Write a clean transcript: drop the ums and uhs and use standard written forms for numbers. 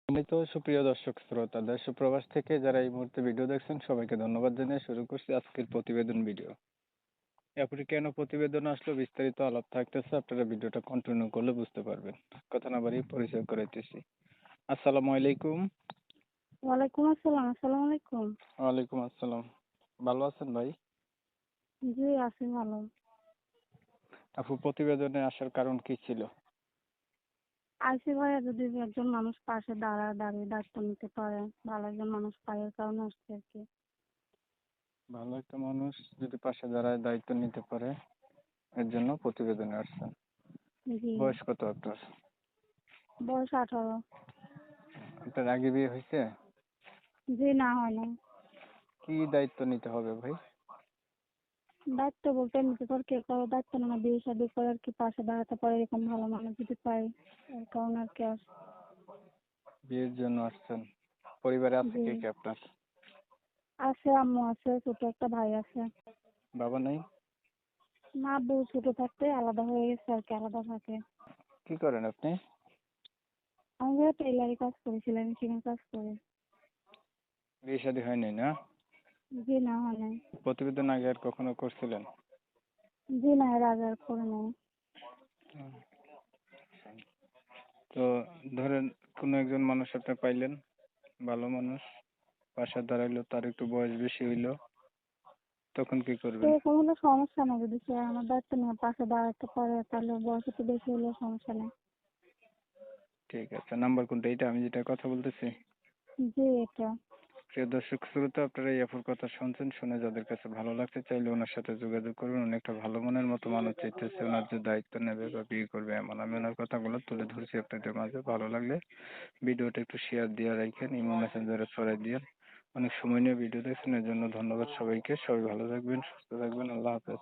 সম্মানিত সুপ্রিয় দর্শক শ্রোতা দেশ ও প্রবাস থেকে যারা এই মুহূর্তে ভিডিও দেখছেন সবাইকে ধন্যবাদ জানিয়ে শুরু করছি আজকের প্রতিবেদন ভিডিও। এরপরে কেন প্রতিবেদন আসলো বিস্তারিত আলাপ থাকতেছে, আপনারা ভিডিওটা কন্টিনিউ করলে বুঝতে পারবেন। কথা না বাড়িয়ে পরিচয় করাইতেছি। আসসালামু আলাইকুম। ওয়ালাইকুম আসসালাম। আসসালামু আলাইকুম। ওয়ালাইকুম আসসালাম। ভালো আছেন ভাই? জি, আছি ভালো। আপু, প্রতিবেদনে আসার কারণ কি ছিল? আইসি ভাইয়া যদি একজন মানুষ পাশে দাঁড়িয়ে দায়িত্ব নিতে পারে, ভালো একজন মানুষ পায়, এর কারণে আসছে আর কি। ভালো একটা মানুষ যদি পাশে দাঁড়ায় দায়িত্ব নিতে পারে, এর জন্য প্রতিবেদনে আসছেন। জি। বয়স কত আপনার? বয়স 18। আপনার আগে বিয়ে হয়েছে? জি, না হয় নাই। কি দায়িত্ব নিতে হবে ভাই? দায়িত্ব বলতে নিতে পারে, কে কারো দায়িত্ব না, বিয়ে শাদী করে আর কি পাশে দাঁড়াতে পারে এরকম ভালো মানুষ যদি পাই, এর কারণে আর কি বিয়ের জন্য আসছেন। পরিবারে আছে জি। কে কে আপনার? আছে, আম্মু আছে, ছোট একটা ভাই আছে। বাবা নাই? মা আব্বু ছোট থাকতে আলাদা হয়ে গেছে আর কি, আলাদা থাকে। কি করেন আপনি? আমি টেইলারি কাজ করি, সেলাই মেশিনের কাজ করি। বিয়ে শাদী হয়নি না? জি, না হয় নাই। প্রতিবেদন আগে আর কখনো করছিলেন? জি না, এর আগে আর করে নাই। তো ধরেন কোনো একজন মানুষ আপনি পাইলেন, ভালো মানুষ, পাশে দাঁড়াইলো, তার একটু বয়স বেশি হইলো, তখন কি করবেন? সেরকম হলে সমস্যা নেই, যদি সে আমার দায়িত্ব নিয়ে পাশে দাঁড়াতে পারে তাহলে বয়স একটু বেশি হলেও সমস্যা নেই। ঠিক আছে, নাম্বার কোনটা, এটা আমি যেটা কথা বলতেছি? জি, এটা। প্রিয় দর্শক শ্রোতা, আপনারা এই অপর কথা শুনছেন, শুনে যাদের কাছে ভালো লাগছে চাইলে ওনার সাথে যোগাযোগ করবেন। উনি একটা ভালো মনের মতো মানুষ চাইতেছে, ওনার যে দায়িত্ব নেবে বা বিয়ে করবে এমন। আমি ওনার কথাগুলো তুলে ধরছি আপনাদের মাঝে। ভালো লাগলে ভিডিওটা একটু শেয়ার দিয়ে রাখেন, ইমো মেসেঞ্জারে ছড়াই দিয়ে। অনেক সময় নিয়ে ভিডিও দেখছেন, এর জন্য ধন্যবাদ সবাইকে। সবাই ভালো থাকবেন, সুস্থ থাকবেন। আল্লাহ হাফেজ।